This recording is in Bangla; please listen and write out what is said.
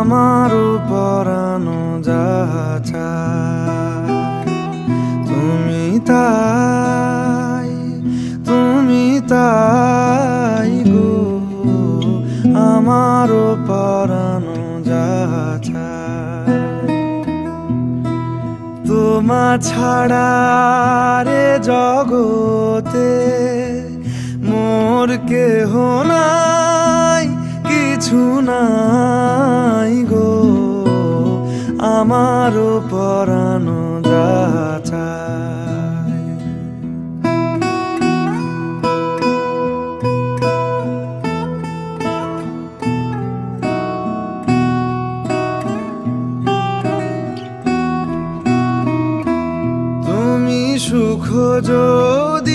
আমারও পরানো যাহা চায় তুমি তাই, তুমি তাই গো। আমারও পরানো যাহা চায় তোমা ছাড়া রে জগতে মোর কেহ নাই, কিছু নাই গো। আমারও পরানো যাহা চায় তুমি সুখ যদি